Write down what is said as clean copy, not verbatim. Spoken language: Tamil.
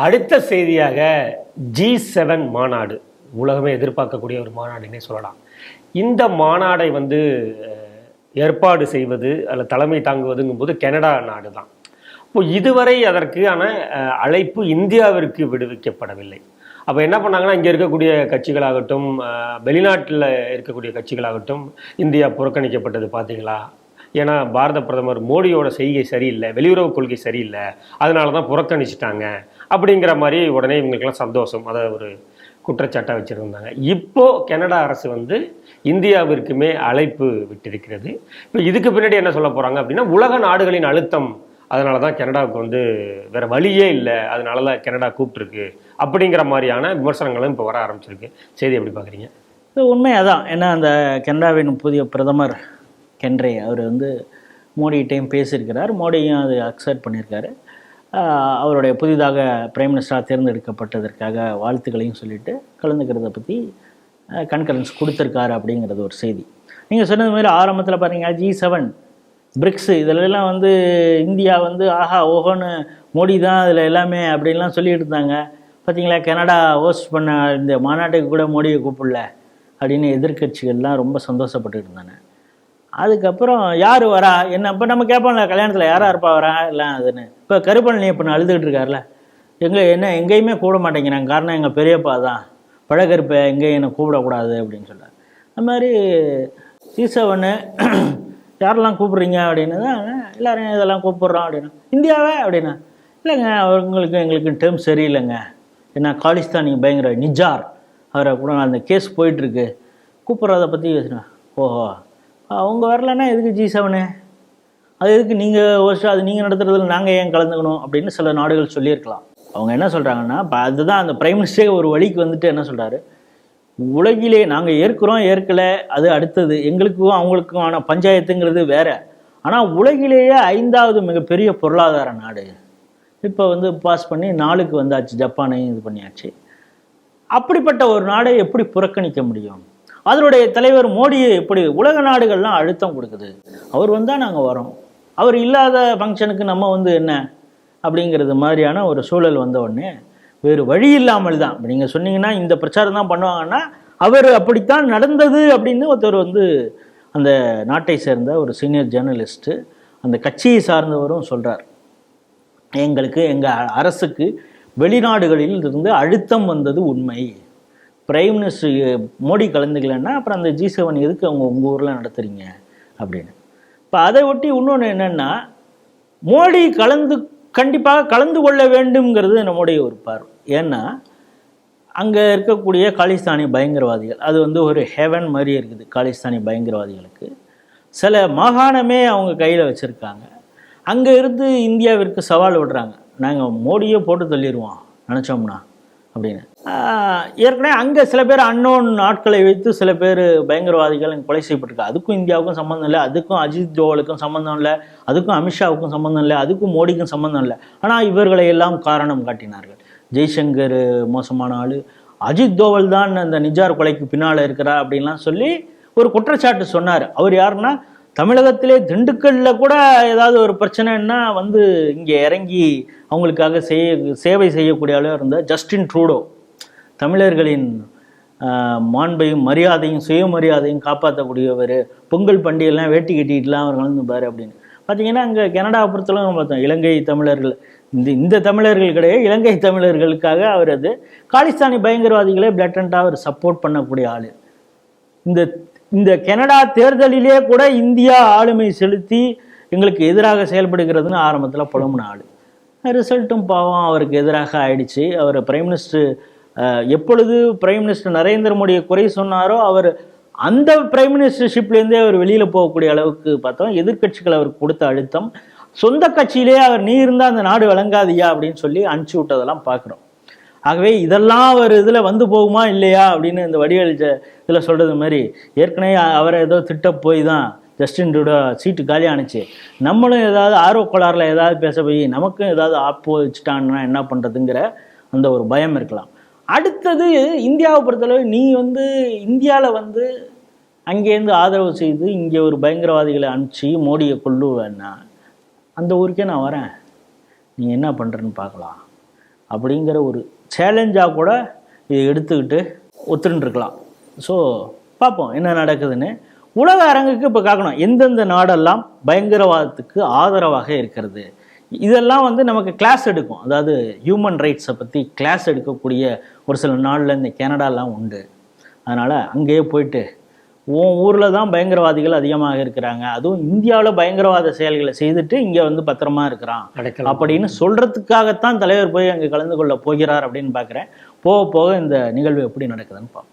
அடுத்த செய்தியாக G7 மாநாடு, உலகமே எதிர்பார்க்கக்கூடிய ஒரு மாநாடுன்னே சொல்லலாம். இந்த மாநாடை ஏற்பாடு செய்வது அல்ல தலைமை தாங்குவதுங்கும் போது கனடா நாடு தான். இப்போ இதுவரை அதற்கான அழைப்பு இந்தியாவிற்கு விடுவிக்கப்படவில்லை. அப்போ என்ன பண்ணாங்கன்னா, இங்கே இருக்கக்கூடிய கட்சிகளாகட்டும், வெளிநாட்டில் இருக்கக்கூடிய கட்சிகளாகட்டும், இந்தியா புறக்கணிக்கப்பட்டது பார்த்தீங்களா? ஏன்னா பாரத பிரதமர் மோடியோட செய்கை சரியில்லை, வெளியுறவு கொள்கை சரியில்லை, அதனால தான் புறக்கணிச்சிட்டாங்க அப்படிங்கிற மாதிரி உடனே இவங்களுக்கெல்லாம் சந்தோஷம், அதை ஒரு குற்றச்சாட்டாக வச்சுருந்தாங்க. இப்போது கனடா அரசு இந்தியாவிற்குமே அழைப்பு விட்டிருக்கிறது. இப்போ இதுக்கு பின்னாடி என்ன சொல்ல போகிறாங்க அப்படின்னா, உலக நாடுகளின் அழுத்தம், அதனால தான் கனடாவுக்கு வேறு வழியே இல்லை, அதனால தான் கனடா கூப்பிட்டுருக்கு அப்படிங்கிற மாதிரியான விமர்சனங்களும் இப்போ வர ஆரம்பிச்சிருக்கு. செய்தி எப்படி பார்க்குறீங்க? இது உண்மையாக ஏன்னா அந்த கனடாவின் புதிய பிரதமர் கென்ரே அவர் மோடிகிட்டையும் பேசியிருக்கிறார், மோடியும் அது அக்செப்ட் பண்ணியிருக்காரு. அவருடைய புதிதாக பிரைம் மினிஸ்டராக தேர்ந்தெடுக்கப்பட்டதற்காக வாழ்த்துக்களையும் சொல்லிட்டு கலந்துக்கிறத பற்றி கன்கரன்ஸ் கொடுத்துருக்காரு அப்படிங்கிறது ஒரு செய்தி. நீங்கள் சொன்னது மாதிரி ஆரம்பத்தில் பார்த்தீங்க G7 பிரிக்ஸு இதிலெல்லாம் இந்தியா ஆஹா ஓஹோன்னு மோடி தான் அதில் எல்லாமே அப்படின்லாம் சொல்லிட்டு இருந்தாங்க. பார்த்தீங்களா, கனடா ஹோஸ்ட் பண்ண இந்த மாநாட்டுக்கு கூட மோடியை கூப்பிடல அப்படின்னு எதிர்கட்சிகள்லாம் ரொம்ப சந்தோஷப்பட்டு இருந்தாங்க. அதுக்கப்புறம் யார் வரா என்ன, இப்போ நம்ம கேட்போம்ல கல்யாணத்தில் யாராக இருப்பா வரா இல்லை அதுன்னு. இப்போ கருப்பழனி இப்போ அழுதுகிட்டு இருக்கார்ல, எங்கேயுமே கூப்பிட மாட்டேங்கிறாங்க, காரணம் எங்கள் பெரியப்பா தான் பழகருப்பை எங்கேயும் என்னை கூப்பிடக்கூடாது அப்படின்னு சொல்கிறார். அது மாதிரி G7 யாரெல்லாம் கூப்பிட்றீங்க அப்படின்னு தான், எல்லோரும் இதெல்லாம் கூப்பிட்றோம் அப்படின்னா. இந்தியாவே அப்படின்னா இல்லைங்க, எங்களுக்கு டேர்ம் சரியில்லைங்க, ஏன்னா காலிஸ்தானி பயங்கர நிஜார் அவரை கூட அந்த கேஸ் போயிட்டுருக்கு, கூப்பிட்றத பற்றி பேசுகிறேன். ஓஹோ, அவங்க வரலன்னா எதுக்கு G7, அது எதுக்கு நீங்கள் ஹோஸ்ட், அது நீங்கள் நடத்துறதுல நாங்கள் ஏன் கலந்துக்கணும் அப்படின்னு சில நாடுகள் சொல்லியிருக்கலாம். அவங்க என்ன சொல்கிறாங்கன்னா, இப்போ அதுதான் அந்த பிரைம் மினிஸ்டரே ஒரு வழிக்கு என்ன சொல்கிறாரு, உலகிலே நாங்கள் ஏற்கலை, அது அடுத்தது, எங்களுக்கும் அவங்களுக்குமான பஞ்சாயத்துங்கிறது வேறு. ஆனால் உலகிலேயே 5வது மிகப்பெரிய பொருளாதார நாடு இப்போ பாஸ் பண்ணி 4க்கு வந்தாச்சு, ஜப்பானையும் இது பண்ணியாச்சு. அப்படிப்பட்ட ஒரு நாடை எப்படி புறக்கணிக்க முடியும்? அதனுடைய தலைவர் மோடியை எப்படி உலக நாடுகள்லாம் அழுத்தம் கொடுக்குது, அவர் வந்தால் நாங்கள் வரோம், அவர் இல்லாத ஃபங்க்ஷனுக்கு நம்ம என்ன அப்படிங்கிறது மாதிரியான ஒரு சூழல் வந்த உடனே வேறு வழி இல்லாமல் தான். இப்போ நீங்கள் சொன்னீங்கன்னா இந்த பிரச்சாரம் தான் பண்ணுவாங்கன்னா, அவர் அப்படித்தான் நடந்தது அப்படின்னு ஒருத்தர் அந்த நாட்டை சேர்ந்த ஒரு சீனியர் ஜேர்னலிஸ்ட்டு, அந்த கட்சியை சார்ந்தவரும் சொல்கிறார், எங்கள் அரசுக்கு வெளிநாடுகளில் இருந்து அழுத்தம் வந்தது உண்மை, பிரைம் மினிஸ்டர் மோடி கலந்துக்கலன்னா அப்புறம் அந்த G7 எதுக்கு உங்கள் ஊரில் நடத்துகிறீங்க அப்படின்னு. இப்போ அதை ஒட்டி இன்னொன்று என்னென்னா, மோடி கண்டிப்பாக கலந்து கொள்ள வேண்டும்ங்கிறது நம்முடைய ஒரு பார்வை. ஏன்னா அங்கே இருக்கக்கூடிய காலிஸ்தானி பயங்கரவாதிகள், அது ஒரு ஹெவன் மாதிரி இருக்குது காலிஸ்தானி பயங்கரவாதிகளுக்கு. சில மாகாணமே அவங்க கையில் வச்சுருக்காங்க. அங்கே இருந்து இந்தியாவிற்கு சவால் விடுறாங்க, நாங்கள் மோடியே போட்டு தள்ளிடுவோம் நினச்சோம்னா அப்படின்னு. ஏற்கனவே அங்கே சில பேர் அன்னோன் ஆட்களை வைத்து சில பேர் பயங்கரவாதிகள் கொலை செய்யப்பட்டிருக்காங்க. அதுக்கும் இந்தியாவுக்கும் சம்மந்தம் இல்லை, அதுக்கும் அஜித் தோவலுக்கும் சம்மந்தம் இல்லை, அதுக்கும் அமித்ஷாவுக்கும் சம்மந்தம் இல்லை, அதுக்கும் மோடிக்கும் சம்மந்தம் இல்லை. ஆனால் இவர்களை எல்லாம் காரணம் காட்டினார்கள். ஜெய்சங்கர் மோசமான ஆள், அஜித் தோவல் தான் அந்த நிஜார் கொலைக்கு பின்னால் இருக்கிறார் அப்படின்லாம் சொல்லி ஒரு குற்றச்சாட்டு சொன்னார். அவர் யாருன்னா, தமிழகத்திலே திண்டுக்கல்லில் கூட ஏதாவது ஒரு பிரச்சனைன்னா இங்கே இறங்கி அவங்களுக்காக சேவை செய்யக்கூடிய அளவு இருந்த ஜஸ்டின் ட்ரூடோ, தமிழர்களின் மாண்பையும் மரியாதையும் சுயமரியாதையும் காப்பாற்றக்கூடியவர், பொங்கல் பண்டிகைலாம் வேட்டி கட்டிட்டுலாம் அவர் கலந்துப்பார் அப்படின்னு. பார்த்தீங்கன்னா அங்கே கனடாவை பொறுத்தளவு பார்த்தோம், இலங்கை தமிழர்கள், இந்த தமிழர்கள் கிடையாது, இலங்கை தமிழர்களுக்காக அவர் காலிஸ்தானி பயங்கரவாதிகளே பிளட்டண்டாக அவர் சப்போர்ட் பண்ணக்கூடிய ஆள். இந்த கனடா தேர்தலிலே கூட இந்தியா ஆளுமை செலுத்தி எங்களுக்கு எதிராக செயல்படுகிறதுன்னு ஆரம்பத்தில் புலம்புன ஆள். ரிசல்ட்டும் பாவம் அவருக்கு எதிராக ஆயிடுச்சு. அவர் பிரைம் மினிஸ்டர் எப்பொழுது பிரைம் மினிஸ்டர் நரேந்திர மோடியை குறை சொன்னாரோ, அவர் அந்த பிரைம் மினிஸ்டர்ஷிப்லேருந்தே அவர் வெளியில் போகக்கூடிய அளவுக்கு பார்த்தோம். எதிர்கட்சிகள் அவருக்கு கொடுத்த அழுத்தம், சொந்த கட்சியிலே அவர் நீ இருந்தால் அந்த நாடு விளங்காதியா அப்படின்னு சொல்லி அனுப்பிச்சி விட்டதெல்லாம் பார்க்குறோம். ஆகவே இதெல்லாம் அவர் இதில் போகுமா இல்லையா அப்படின்னு இந்த வடிவேல் இதில் சொல்கிறது மாதிரி, ஏற்கனவே அவரை ஏதோ திட்ட போய் தான் ஜஸ்டின் ட்ரூடோ சீட்டு காலி ஆணுச்சு, நம்மளும் ஏதாவது ஆர்வக்கோளாறில் ஏதாவது பேச போய் நமக்கும் ஏதாவது ஆப்போ வச்சுட்டான்னா என்ன பண்ணுறதுங்கிற அந்த ஒரு பயம் இருக்கலாம். அடுத்தது இந்தியாவை பொறுத்தளவு, நீ இந்தியாவில் அங்கேருந்து ஆதரவு செய்து இங்கே ஒரு பயங்கரவாதிகளை அனுப்பிச்சி மோடியை கொள்ளுவேன்னா அந்த ஊருக்கே நான் வரேன், நீங்கள் என்ன பண்ணுறேன்னு பார்க்கலாம் அப்படிங்கிற ஒரு சேலஞ்சாக கூட இதை எடுத்துக்கிட்டு ஒத்துருக்கலாம். ஸோ பார்ப்போம் என்ன நடக்குதுன்னு. உலக அரங்குக்கு இப்போ காக்கணும் எந்தெந்த நாடெல்லாம் பயங்கரவாதத்துக்கு ஆதரவாக இருக்கிறது. இதெல்லாம் வந்து நமக்கு கிளாஸ் எடுக்கும். அதாவது ஹியூமன் ரைட்ஸை பற்றி கிளாஸ் எடுக்கக்கூடிய ஒரு சில நாளில் இந்த கனடாலாம் உண்டு. அதனால் அங்கேயே போயிட்டு உன் ஊரில் தான் பயங்கரவாதிகள் அதிகமாக இருக்கிறாங்க, அதுவும் இந்தியாவில் பயங்கரவாத செயல்களை செய்துட்டு இங்கே வந்து பத்திரமா இருக்கிறான் அப்படின்னு சொல்கிறதுக்காகத்தான் தலைவர் போய் அங்கே கலந்து கொள்ள போகிறார் அப்படின்னு பார்க்குறேன். போக போக இந்த நிகழ்வு எப்படி நடக்குதுன்னு பார்ப்போம்.